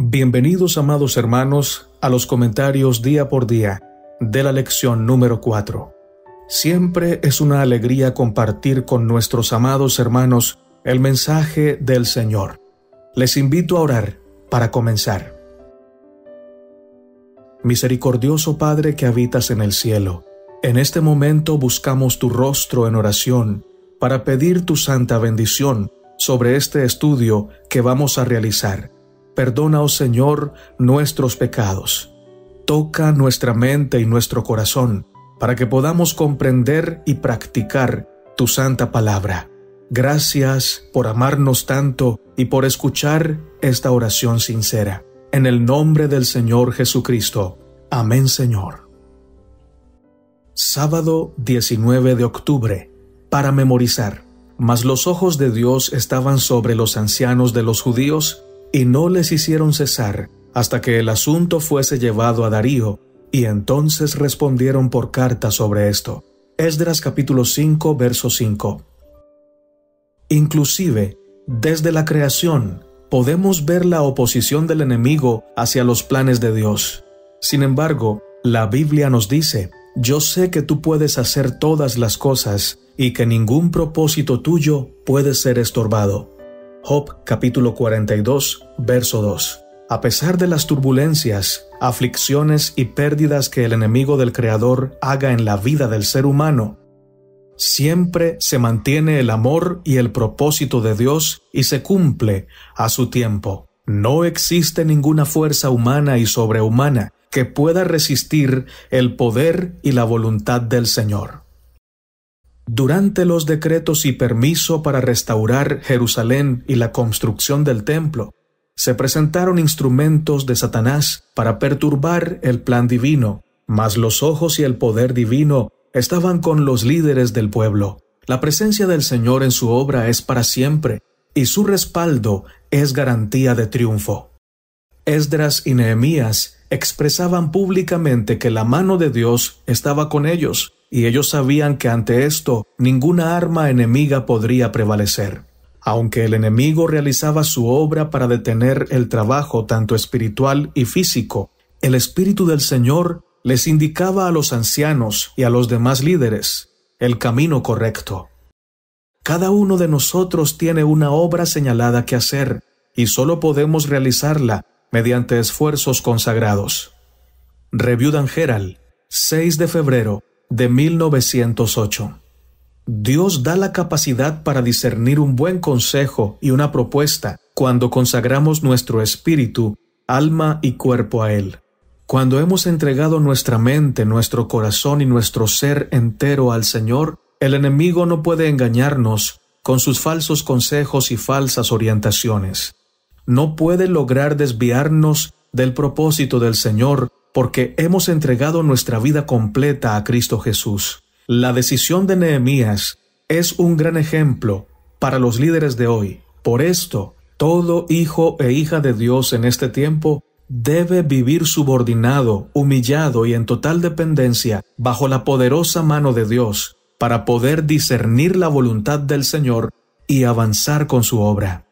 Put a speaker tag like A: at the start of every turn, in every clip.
A: Bienvenidos, amados hermanos, a los comentarios día por día de la lección número 4. Siempre es una alegría compartir con nuestros amados hermanos el mensaje del Señor. Les invito a orar para comenzar. Misericordioso Padre que habitas en el cielo, en este momento buscamos tu rostro en oración para pedir tu santa bendición sobre este estudio que vamos a realizar. Perdona, oh Señor, nuestros pecados. Toca nuestra mente y nuestro corazón para que podamos comprender y practicar tu santa palabra. Gracias por amarnos tanto y por escuchar esta oración sincera. En el nombre del Señor Jesucristo. Amén, Señor. Sábado 19 de octubre. Para memorizar. Mas los ojos de Dios estaban sobre los ancianos de los judíos y no les hicieron cesar hasta que el asunto fuese llevado a Darío, y entonces respondieron por carta sobre esto. Esdras capítulo 5, verso 5. Inclusive, desde la creación, podemos ver la oposición del enemigo hacia los planes de Dios. Sin embargo, la Biblia nos dice: yo sé que tú puedes hacer todas las cosas y que ningún propósito tuyo puede ser estorbado. Job capítulo 42, verso 2. A pesar de las turbulencias, aflicciones y pérdidas que el enemigo del Creador haga en la vida del ser humano, siempre se mantiene el amor y el propósito de Dios y se cumple a su tiempo. No existe ninguna fuerza humana y sobrehumana que pueda resistir el poder y la voluntad del Señor. Durante los decretos y permiso para restaurar Jerusalén y la construcción del templo, se presentaron instrumentos de Satanás para perturbar el plan divino, mas los ojos y el poder divino estaban con los líderes del pueblo. La presencia del Señor en su obra es para siempre, y su respaldo es garantía de triunfo. Esdras y Nehemías expresaban públicamente que la mano de Dios estaba con ellos, y ellos sabían que ante esto ninguna arma enemiga podría prevalecer. Aunque el enemigo realizaba su obra para detener el trabajo tanto espiritual y físico, el Espíritu del Señor les indicaba a los ancianos y a los demás líderes el camino correcto. Cada uno de nosotros tiene una obra señalada que hacer, y solo podemos realizarla mediante esfuerzos consagrados. Review and Herald, 6 de febrero de 1908. Dios da la capacidad para discernir un buen consejo y una propuesta cuando consagramos nuestro espíritu, alma y cuerpo a Él. Cuando hemos entregado nuestra mente, nuestro corazón y nuestro ser entero al Señor, el enemigo no puede engañarnos con sus falsos consejos y falsas orientaciones. No puede lograr desviarnos del propósito del Señor porque hemos entregado nuestra vida completa a Cristo Jesús. La decisión de Nehemías es un gran ejemplo para los líderes de hoy. Por esto, todo hijo e hija de Dios en este tiempo debe vivir subordinado, humillado y en total dependencia bajo la poderosa mano de Dios para poder discernir la voluntad del Señor y avanzar con su obra.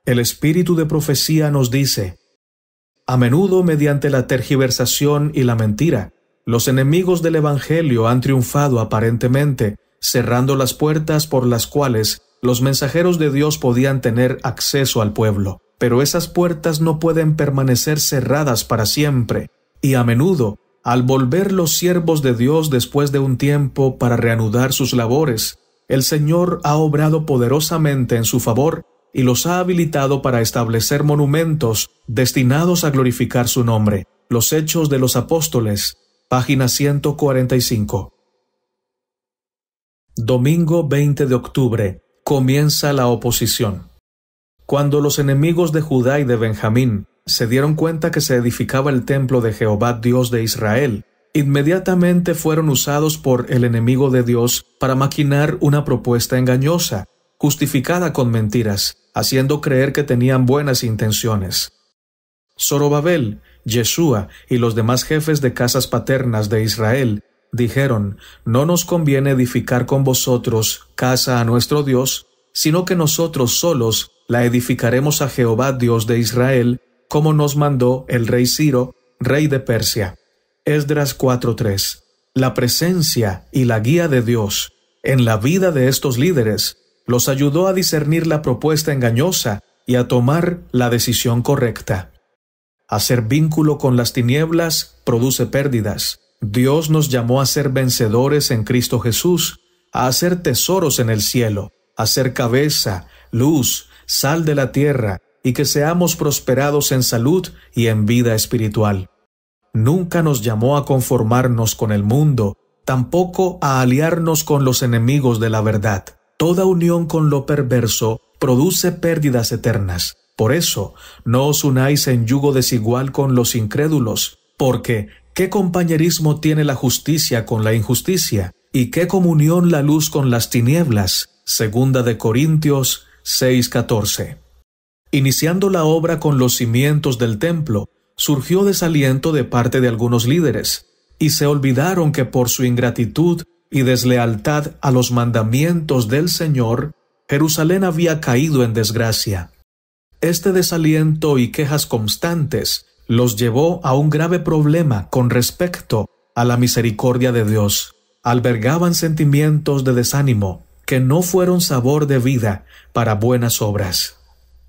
A: El espíritu de profecía nos dice: a menudo, mediante la tergiversación y la mentira, los enemigos del Evangelio han triunfado aparentemente, cerrando las puertas por las cuales los mensajeros de Dios podían tener acceso al pueblo. Pero esas puertas no pueden permanecer cerradas para siempre, y a menudo, al volver los siervos de Dios después de un tiempo para reanudar sus labores, el Señor ha obrado poderosamente en su favor y los ha habilitado para establecer monumentos destinados a glorificar su nombre. Los Hechos de los Apóstoles, página 145. Domingo 20 de octubre. Comienza la oposición. Cuando los enemigos de Judá y de Benjamín se dieron cuenta que se edificaba el templo de Jehová Dios de Israel, inmediatamente fueron usados por el enemigo de Dios para maquinar una propuesta engañosa, justificada con mentiras, haciendo creer que tenían buenas intenciones. Zorobabel, Yeshua y los demás jefes de casas paternas de Israel dijeron: no nos conviene edificar con vosotros casa a nuestro Dios, sino que nosotros solos la edificaremos a Jehová Dios de Israel, como nos mandó el rey Ciro, rey de Persia. Esdras 4:3. La presencia y la guía de Dios en la vida de estos líderes los ayudó a discernir la propuesta engañosa y a tomar la decisión correcta. Hacer vínculo con las tinieblas produce pérdidas. Dios nos llamó a ser vencedores en Cristo Jesús, a hacer tesoros en el cielo, a ser cabeza, luz, sal de la tierra, y que seamos prosperados en salud y en vida espiritual. Nunca nos llamó a conformarnos con el mundo, tampoco a aliarnos con los enemigos de la verdad. Toda unión con lo perverso produce pérdidas eternas. Por eso, no os unáis en yugo desigual con los incrédulos, porque ¿qué compañerismo tiene la justicia con la injusticia? ¿Y qué comunión la luz con las tinieblas? 2 Corintios 6:14. Iniciando la obra con los cimientos del templo, surgió desaliento de parte de algunos líderes, y se olvidaron que por su ingratitud y deslealtad a los mandamientos del Señor, Jerusalén había caído en desgracia. Este desaliento y quejas constantes los llevó a un grave problema con respecto a la misericordia de Dios. Albergaban sentimientos de desánimo que no fueron sabor de vida para buenas obras.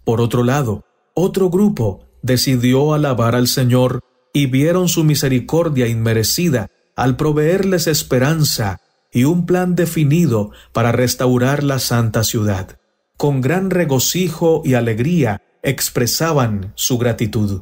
A: Por otro lado, otro grupo decidió alabar al Señor y vieron su misericordia inmerecida al proveerles esperanza y un plan definido para restaurar la santa ciudad. Con gran regocijo y alegría expresaban su gratitud.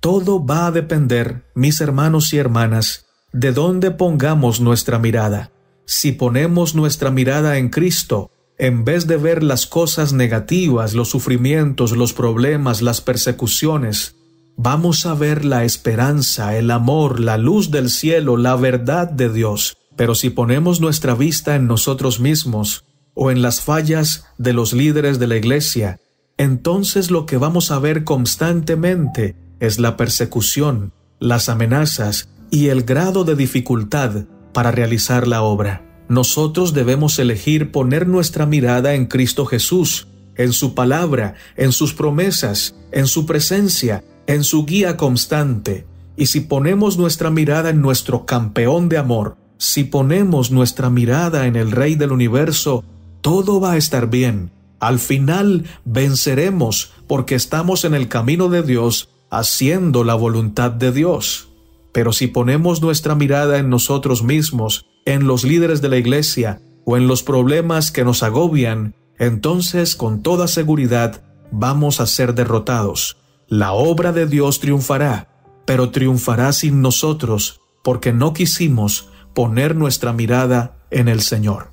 A: Todo va a depender, mis hermanos y hermanas, de dónde pongamos nuestra mirada. Si ponemos nuestra mirada en Cristo, en vez de ver las cosas negativas, los sufrimientos, los problemas, las persecuciones, vamos a ver la esperanza, el amor, la luz del cielo, la verdad de Dios. Pero si ponemos nuestra vista en nosotros mismos o en las fallas de los líderes de la iglesia, entonces lo que vamos a ver constantemente es la persecución, las amenazas y el grado de dificultad para realizar la obra. Nosotros debemos elegir poner nuestra mirada en Cristo Jesús, en su palabra, en sus promesas, en su presencia, en su guía constante. Y si ponemos nuestra mirada en nuestro campeón de amor, si ponemos nuestra mirada en el Rey del universo, todo va a estar bien. Al final venceremos porque estamos en el camino de Dios, haciendo la voluntad de Dios. Pero si ponemos nuestra mirada en nosotros mismos, en los líderes de la iglesia o en los problemas que nos agobian, entonces con toda seguridad vamos a ser derrotados. La obra de Dios triunfará, pero triunfará sin nosotros porque no quisimos poner nuestra mirada en el Señor.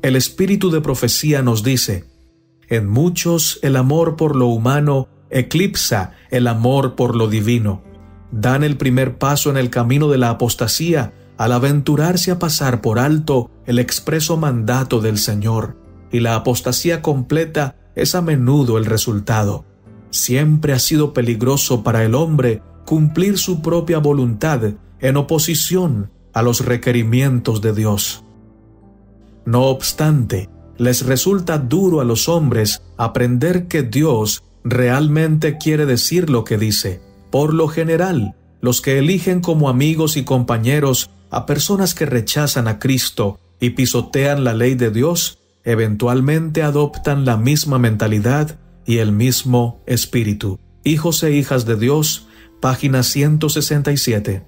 A: El espíritu de profecía nos dice: en muchos el amor por lo humano eclipsa el amor por lo divino. Dan el primer paso en el camino de la apostasía al aventurarse a pasar por alto el expreso mandato del Señor, y la apostasía completa es a menudo el resultado. Siempre ha sido peligroso para el hombre cumplir su propia voluntad en oposición a los requerimientos de Dios. No obstante, les resulta duro a los hombres aprender que Dios realmente quiere decir lo que dice. Por lo general, los que eligen como amigos y compañeros a personas que rechazan a Cristo y pisotean la ley de Dios, eventualmente adoptan la misma mentalidad y el mismo espíritu. Hijos e hijas de Dios, página 167.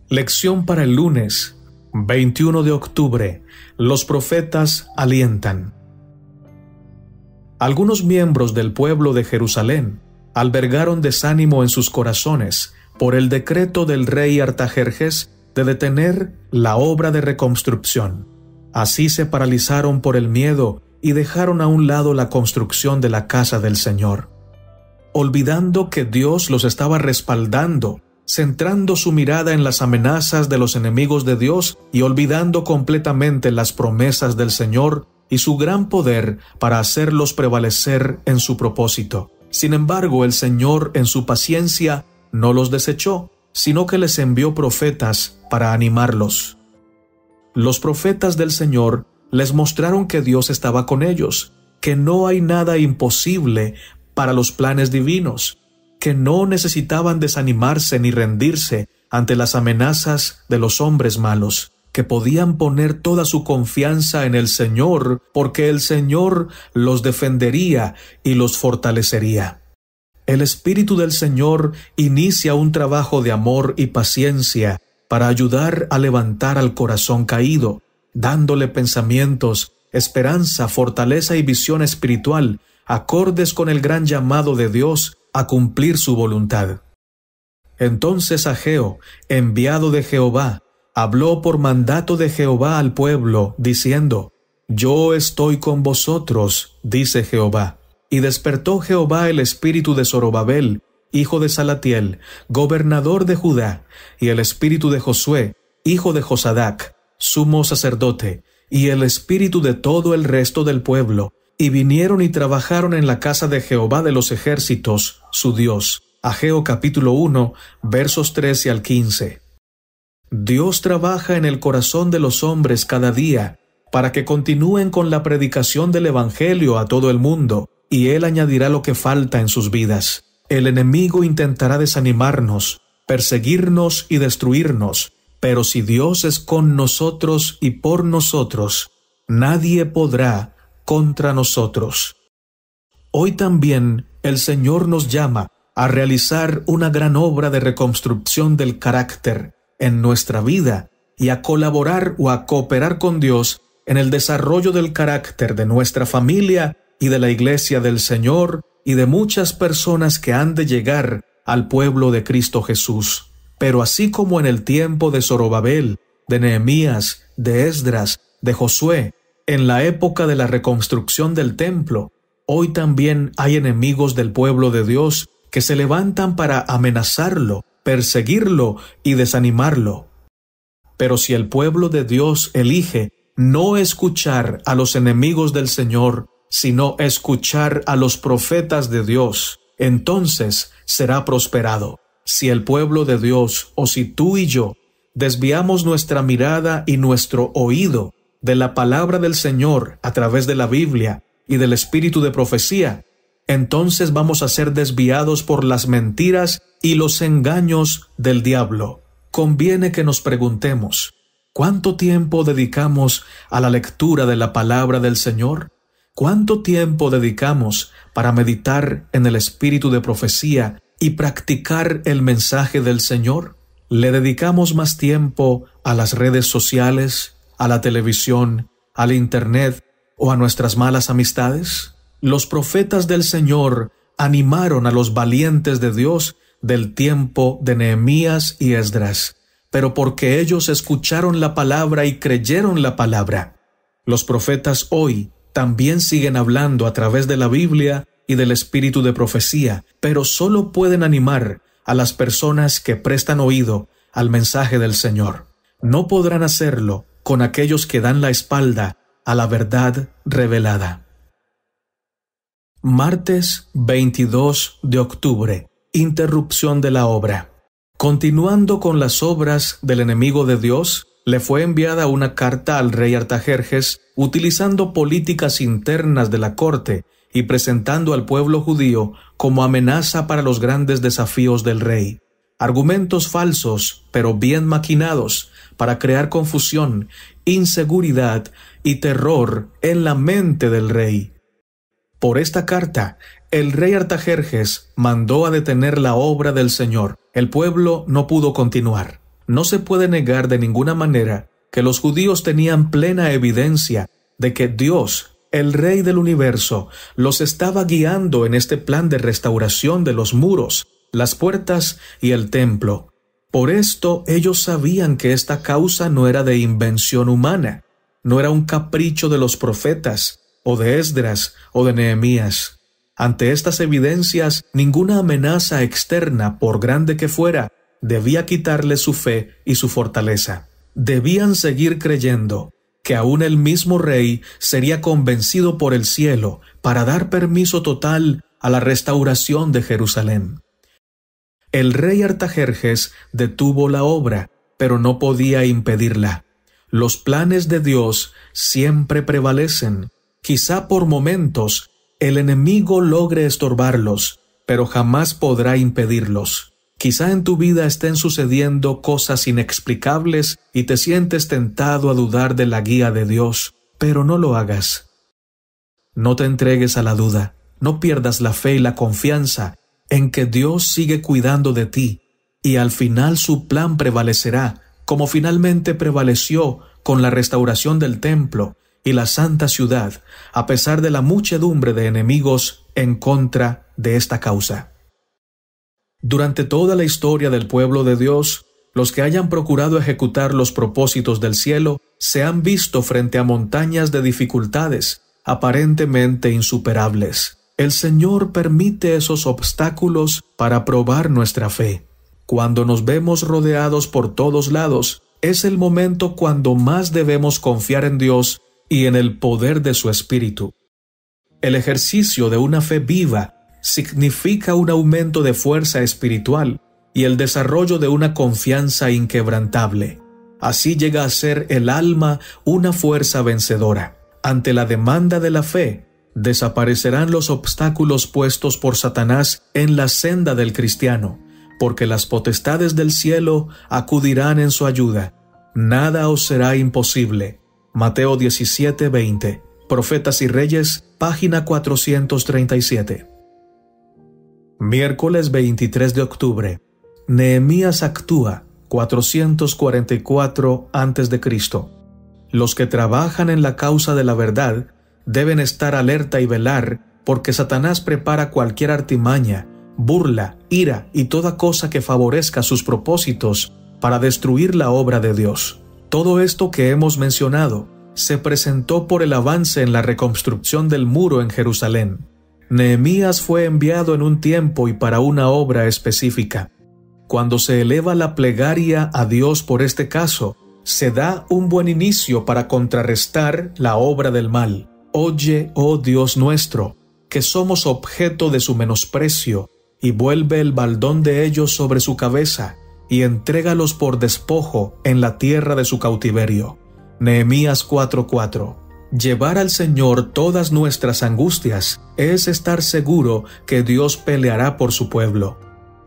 A: Lección para el lunes, 21 de octubre. Los profetas alientan. Algunos miembros del pueblo de Jerusalén albergaron desánimo en sus corazones por el decreto del rey Artajerjes de detener la obra de reconstrucción. Así se paralizaron por el miedo y dejaron a un lado la construcción de la casa del Señor. Olvidando que Dios los estaba respaldando, centrando su mirada en las amenazas de los enemigos de Dios y olvidando completamente las promesas del Señor y su gran poder para hacerlos prevalecer en su propósito. Sin embargo, el Señor, en su paciencia, no los desechó, sino que les envió profetas para animarlos. Los profetas del Señor les mostraron que Dios estaba con ellos, que no hay nada imposible para los planes divinos, que no necesitaban desanimarse ni rendirse ante las amenazas de los hombres malos, que podían poner toda su confianza en el Señor, porque el Señor los defendería y los fortalecería. El Espíritu del Señor inicia un trabajo de amor y paciencia para ayudar a levantar al corazón caído, dándole pensamientos, esperanza, fortaleza y visión espiritual, acordes con el gran llamado de Dios a cumplir su voluntad. Entonces Ageo, enviado de Jehová, habló por mandato de Jehová al pueblo, diciendo: Yo estoy con vosotros, dice Jehová. Y despertó Jehová el espíritu de Zorobabel, hijo de Salatiel, gobernador de Judá, y el espíritu de Josué, hijo de Josadac, sumo sacerdote, y el espíritu de todo el resto del pueblo, y vinieron y trabajaron en la casa de Jehová de los ejércitos, su Dios. Ageo capítulo 1, versos 13 al 15. Dios trabaja en el corazón de los hombres cada día para que continúen con la predicación del Evangelio a todo el mundo, y Él añadirá lo que falta en sus vidas. El enemigo intentará desanimarnos, perseguirnos y destruirnos, pero si Dios es con nosotros y por nosotros, nadie podrá contra nosotros. Hoy también el Señor nos llama a realizar una gran obra de reconstrucción del carácter en nuestra vida y a colaborar o a cooperar con Dios en el desarrollo del carácter de nuestra familia y de la Iglesia del Señor y de muchas personas que han de llegar al pueblo de Cristo Jesús. Pero así como en el tiempo de Zorobabel, de Nehemías, de Esdras, de Josué, en la época de la reconstrucción del templo, hoy también hay enemigos del pueblo de Dios que se levantan para amenazarlo, perseguirlo y desanimarlo. Pero si el pueblo de Dios elige no escuchar a los enemigos del Señor, sino escuchar a los profetas de Dios, entonces será prosperado. Si el pueblo de Dios, o si tú y yo, desviamos nuestra mirada y nuestro oído de la palabra del Señor a través de la Biblia y del espíritu de profecía, entonces vamos a ser desviados por las mentiras y los engaños del diablo. Conviene que nos preguntemos, ¿cuánto tiempo dedicamos a la lectura de la palabra del Señor? ¿Cuánto tiempo dedicamos para meditar en el espíritu de profecía y practicar el mensaje del Señor? ¿Le dedicamos más tiempo a las redes sociales, a la televisión, al Internet o a nuestras malas amistades? Los profetas del Señor animaron a los valientes de Dios del tiempo de Nehemías y Esdras, pero porque ellos escucharon la palabra y creyeron la palabra. Los profetas hoy también siguen hablando a través de la Biblia y del espíritu de profecía, pero solo pueden animar a las personas que prestan oído al mensaje del Señor. No podrán hacerlo con aquellos que dan la espalda a la verdad revelada. Martes 22 de octubre. Interrupción de la obra. Continuando con las obras del enemigo de Dios, le fue enviada una carta al rey Artajerjes, utilizando políticas internas de la corte y presentando al pueblo judío como amenaza para los grandes desafíos del rey. Argumentos falsos, pero bien maquinados, para crear confusión, inseguridad y terror en la mente del rey. Por esta carta, el rey Artajerjes mandó a detener la obra del Señor. El pueblo no pudo continuar. No se puede negar de ninguna manera que los judíos tenían plena evidencia de que Dios, el Rey del universo, los estaba guiando en este plan de restauración de los muros, las puertas y el templo. Por esto ellos sabían que esta causa no era de invención humana, no era un capricho de los profetas, o de Esdras, o de Nehemías. Ante estas evidencias, ninguna amenaza externa, por grande que fuera, debía quitarle su fe y su fortaleza. Debían seguir creyendo que aún el mismo rey sería convencido por el cielo para dar permiso total a la restauración de Jerusalén. El rey Artajerjes detuvo la obra, pero no podía impedirla. Los planes de Dios siempre prevalecen. Quizá por momentos El enemigo logre estorbarlos, pero jamás podrá impedirlos. Quizá en tu vida estén sucediendo cosas inexplicables y te sientes tentado a dudar de la guía de Dios, pero no lo hagas. No te entregues a la duda, no pierdas la fe y la confianza en que Dios sigue cuidando de ti, y al final su plan prevalecerá, como finalmente prevaleció con la restauración del templo y la santa ciudad, a pesar de la muchedumbre de enemigos en contra de esta causa. Durante toda la historia del pueblo de Dios, los que hayan procurado ejecutar los propósitos del cielo se han visto frente a montañas de dificultades aparentemente insuperables. El Señor permite esos obstáculos para probar nuestra fe. Cuando nos vemos rodeados por todos lados, es el momento cuando más debemos confiar en Dios y en el poder de su Espíritu. El ejercicio de una fe viva significa un aumento de fuerza espiritual y el desarrollo de una confianza inquebrantable. Así llega a ser el alma una fuerza vencedora. Ante la demanda de la fe, desaparecerán los obstáculos puestos por Satanás en la senda del cristiano, porque las potestades del cielo acudirán en su ayuda. Nada os será imposible. Mateo 17:20. Profetas y Reyes, página 437. Miércoles 23 de octubre. Nehemías actúa, 444 a.C. Los que trabajan en la causa de la verdad deben estar alerta y velar, porque Satanás prepara cualquier artimaña, burla, ira y toda cosa que favorezca sus propósitos para destruir la obra de Dios. Todo esto que hemos mencionado se presentó por el avance en la reconstrucción del muro en Jerusalén. Nehemías fue enviado en un tiempo y para una obra específica. Cuando se eleva la plegaria a Dios por este caso, se da un buen inicio para contrarrestar la obra del mal. Oye, oh Dios nuestro, que somos objeto de su menosprecio, y vuelve el baldón de ellos sobre su cabeza, y entrégalos por despojo en la tierra de su cautiverio. Nehemías 4:4. Llevar al Señor todas nuestras angustias es estar seguro que Dios peleará por su pueblo.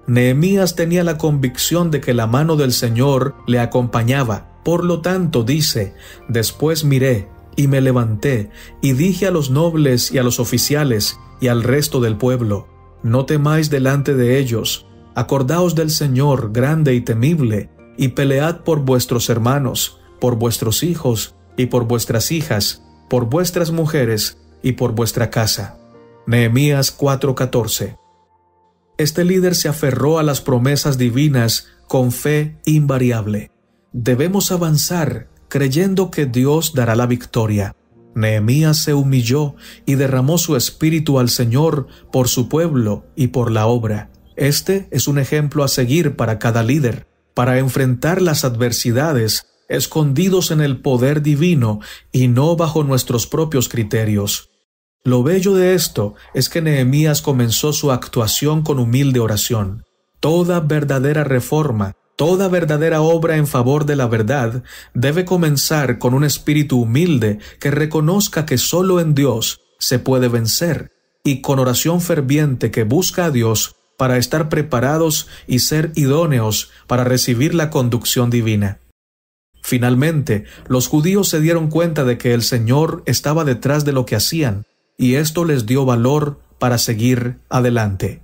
A: Nehemías tenía la convicción de que la mano del Señor le acompañaba. Por lo tanto, dice, después miré y me levanté y dije a los nobles y a los oficiales y al resto del pueblo, no temáis delante de ellos, acordaos del Señor grande y temible, y pelead por vuestros hermanos, por vuestros hijos y por vuestras hijas, por vuestras mujeres y por vuestra casa. Nehemías 4:14. Este líder se aferró a las promesas divinas con fe invariable. Debemos avanzar creyendo que Dios dará la victoria. Nehemías se humilló y derramó su espíritu al Señor por su pueblo y por la obra. Este es un ejemplo a seguir para cada líder, para enfrentar las adversidades escondidos en el poder divino y no bajo nuestros propios criterios. Lo bello de esto es que Nehemías comenzó su actuación con humilde oración. Toda verdadera reforma, toda verdadera obra en favor de la verdad debe comenzar con un espíritu humilde que reconozca que solo en Dios se puede vencer, y con oración ferviente que busca a Dios para estar preparados y ser idóneos para recibir la conducción divina. Finalmente, los judíos se dieron cuenta de que el Señor estaba detrás de lo que hacían, y esto les dio valor para seguir adelante.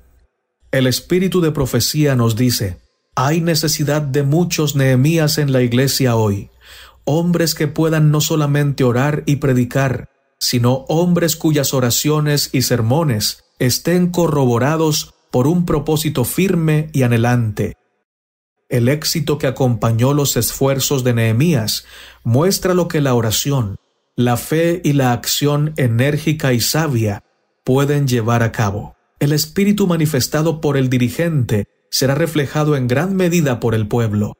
A: El espíritu de profecía nos dice, hay necesidad de muchos Nehemías en la iglesia hoy, hombres que puedan no solamente orar y predicar, sino hombres cuyas oraciones y sermones estén corroborados por un propósito firme y anhelante. El éxito que acompañó los esfuerzos de Nehemías muestra lo que la oración, la fe y la acción enérgica y sabia pueden llevar a cabo. El espíritu manifestado por el dirigente será reflejado en gran medida por el pueblo.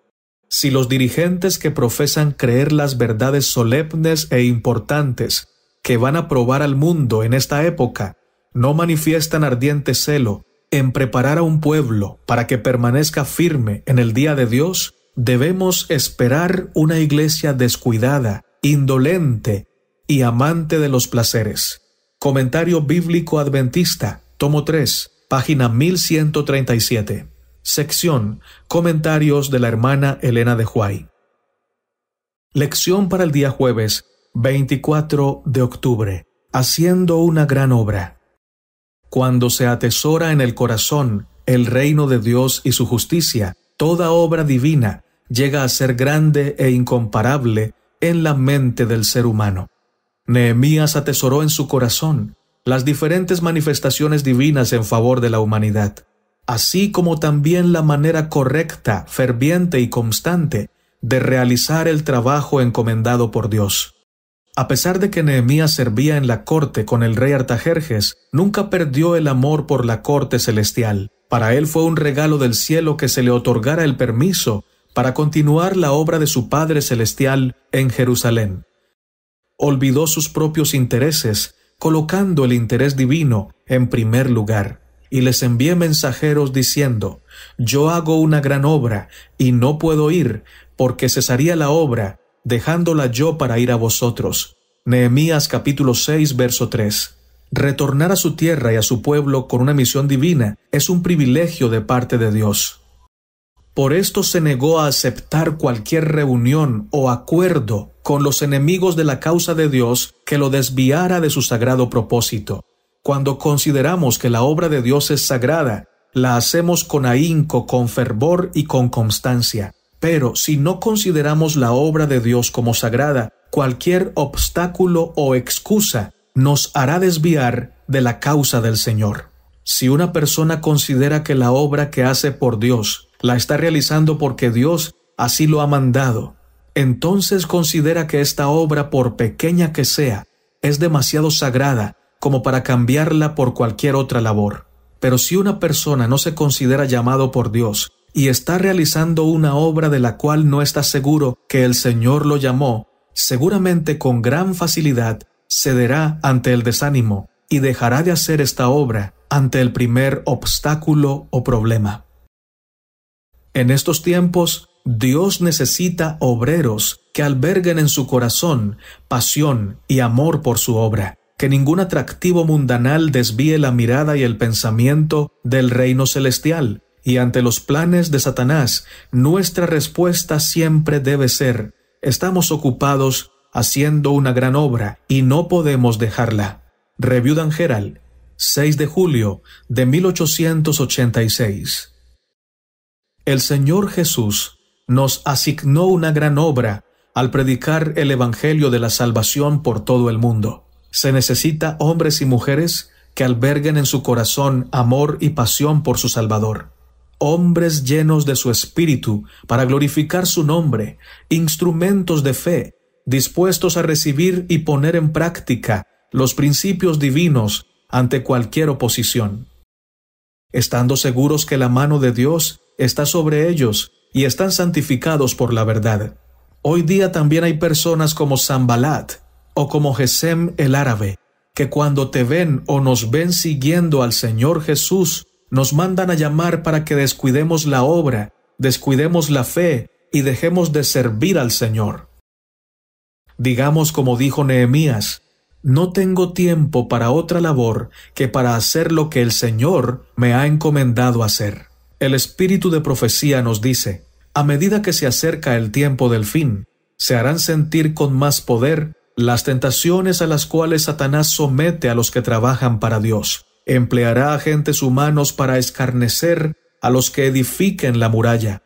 A: Si los dirigentes que profesan creer las verdades solemnes e importantes que van a probar al mundo en esta época no manifiestan ardiente celo en preparar a un pueblo para que permanezca firme en el día de Dios, debemos esperar una iglesia descuidada, indolente y amante de los placeres. Comentario Bíblico Adventista, tomo 3, página 1137. Sección Comentarios de la hermana Elena de White. Lección para el día jueves, 24 de octubre. Haciendo una gran obra. Cuando se atesora en el corazón el reino de Dios y su justicia, toda obra divina llega a ser grande e incomparable en la mente del ser humano. Nehemías atesoró en su corazón las diferentes manifestaciones divinas en favor de la humanidad, así como también la manera correcta, ferviente y constante de realizar el trabajo encomendado por Dios. A pesar de que Nehemías servía en la corte con el rey Artajerjes, nunca perdió el amor por la corte celestial. Para él fue un regalo del cielo que se le otorgara el permiso para continuar la obra de su Padre Celestial en Jerusalén. Olvidó sus propios intereses, colocando el interés divino en primer lugar, y les envié mensajeros diciendo: «Yo hago una gran obra, y no puedo ir, porque cesaría la obra, dejándola yo para ir a vosotros». Nehemías capítulo 6, verso 3. Retornar a su tierra y a su pueblo con una misión divina es un privilegio de parte de Dios. Por esto se negó a aceptar cualquier reunión o acuerdo con los enemigos de la causa de Dios que lo desviara de su sagrado propósito. Cuando consideramos que la obra de Dios es sagrada, la hacemos con ahínco, con fervor y con constancia. Pero si no consideramos la obra de Dios como sagrada, cualquier obstáculo o excusa nos hará desviar de la causa del Señor. Si una persona considera que la obra que hace por Dios la está realizando porque Dios así lo ha mandado, entonces considera que esta obra, por pequeña que sea, es demasiado sagrada como para cambiarla por cualquier otra labor. Pero si una persona no se considera llamado por Dios y está realizando una obra de la cual no está seguro que el Señor lo llamó, seguramente con gran facilidad cederá ante el desánimo y dejará de hacer esta obra ante el primer obstáculo o problema. En estos tiempos, Dios necesita obreros que alberguen en su corazón pasión y amor por su obra, que ningún atractivo mundanal desvíe la mirada y el pensamiento del reino celestial, y ante los planes de Satanás, nuestra respuesta siempre debe ser: estamos ocupados haciendo una gran obra y no podemos dejarla. Review and Herald, 6 de julio de 1886. El Señor Jesús nos asignó una gran obra al predicar el Evangelio de la salvación por todo el mundo. Se necesita hombres y mujeres que alberguen en su corazón amor y pasión por su Salvador. Hombres llenos de su espíritu para glorificar su nombre, instrumentos de fe, dispuestos a recibir y poner en práctica los principios divinos ante cualquier oposición, estando seguros que la mano de Dios está sobre ellos y están santificados por la verdad. Hoy día también hay personas como Sanbalat o como Gesem el árabe, que cuando te ven o nos ven siguiendo al Señor Jesús, nos mandan a llamar para que descuidemos la obra, descuidemos la fe y dejemos de servir al Señor. Digamos como dijo Nehemías: no tengo tiempo para otra labor que para hacer lo que el Señor me ha encomendado hacer. El espíritu de profecía nos dice: a medida que se acerca el tiempo del fin, se harán sentir con más poder las tentaciones a las cuales Satanás somete a los que trabajan para Dios. Empleará agentes humanos para escarnecer a los que edifiquen la muralla.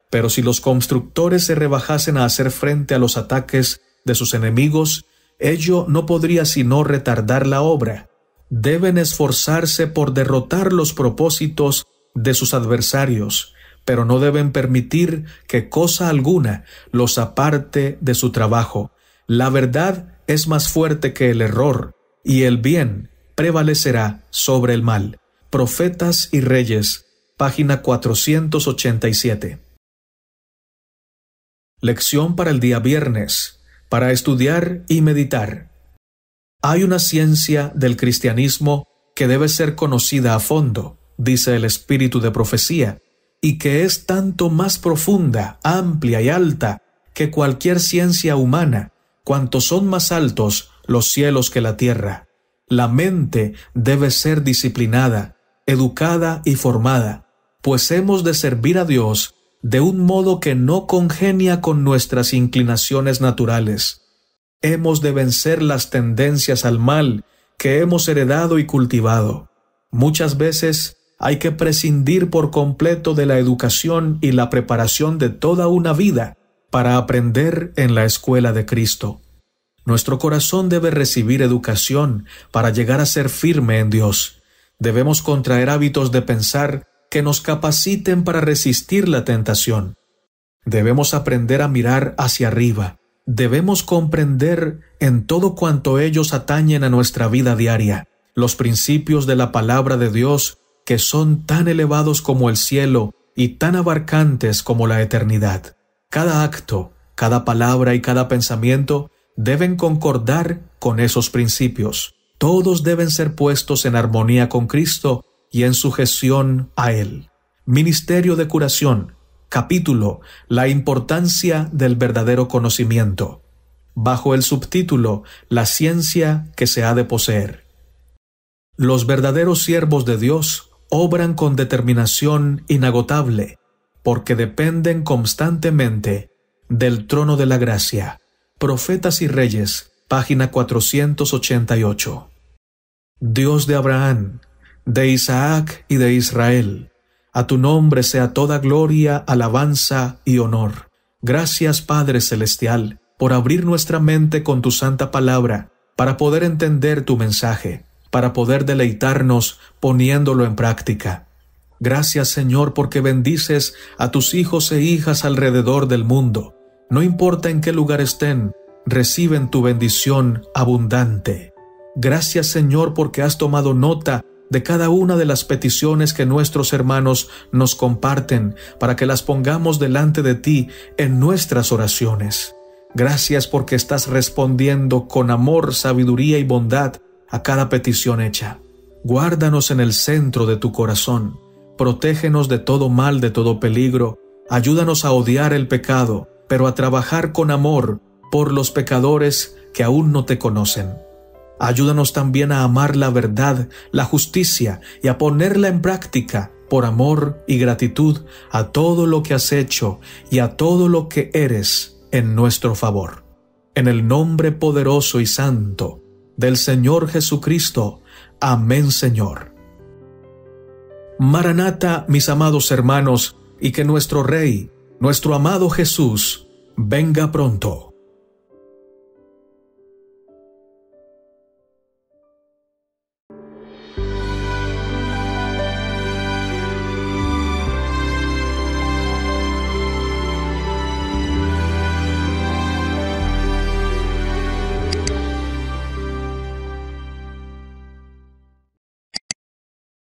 A: Pero si los constructores se rebajasen a hacer frente a los ataques de sus enemigos, ello no podría sino retardar la obra. Deben esforzarse por derrotar los propósitos de sus adversarios, pero no deben permitir que cosa alguna los aparte de su trabajo. La verdad es más fuerte que el error, y el bien prevalecerá sobre el mal. Profetas y Reyes, página 487. Lección para el día viernes, para estudiar y meditar. Hay una ciencia del cristianismo que debe ser conocida a fondo, dice el espíritu de profecía, y que es tanto más profunda, amplia y alta que cualquier ciencia humana, cuanto son más altos los cielos que la tierra. La mente debe ser disciplinada, educada y formada, pues hemos de servir a Dios de un modo que no congenia con nuestras inclinaciones naturales. Hemos de vencer las tendencias al mal que hemos heredado y cultivado. Muchas veces hay que prescindir por completo de la educación y la preparación de toda una vida para aprender en la escuela de Cristo. Nuestro corazón debe recibir educación para llegar a ser firme en Dios. Debemos contraer hábitos de pensar que nos capaciten para resistir la tentación. Debemos aprender a mirar hacia arriba. Debemos comprender en todo cuanto ellos atañen a nuestra vida diaria, los principios de la palabra de Dios que son tan elevados como el cielo y tan abarcantes como la eternidad. Cada acto, cada palabra y cada pensamiento deben concordar con esos principios. Todos deben ser puestos en armonía con Cristo y en sujeción a Él. Ministerio de Curación. Capítulo: La importancia del verdadero conocimiento. Bajo el subtítulo: La ciencia que se ha de poseer. Los verdaderos siervos de Dios obran con determinación inagotable, porque dependen constantemente del trono de la gracia. Profetas y Reyes, página 488. Dios de Abraham, de Isaac y de Israel, a tu nombre sea toda gloria, alabanza y honor. Gracias, Padre Celestial, por abrir nuestra mente con tu santa palabra, para poder entender tu mensaje, para poder deleitarnos poniéndolo en práctica. Gracias, Señor, porque bendices a tus hijos e hijas alrededor del mundo. No importa en qué lugar estén, reciben tu bendición abundante. Gracias, Señor, porque has tomado nota de cada una de las peticiones que nuestros hermanos nos comparten para que las pongamos delante de ti en nuestras oraciones. Gracias porque estás respondiendo con amor, sabiduría y bondad a cada petición hecha. Guárdanos en el centro de tu corazón. Protégenos de todo mal, de todo peligro. Ayúdanos a odiar el pecado, pero a trabajar con amor por los pecadores que aún no te conocen. Ayúdanos también a amar la verdad, la justicia y a ponerla en práctica por amor y gratitud a todo lo que has hecho y a todo lo que eres en nuestro favor. En el nombre poderoso y santo del Señor Jesucristo. Amén, Señor. Maranata, mis amados hermanos, y que nuestro Rey, nuestro amado Jesús, venga pronto.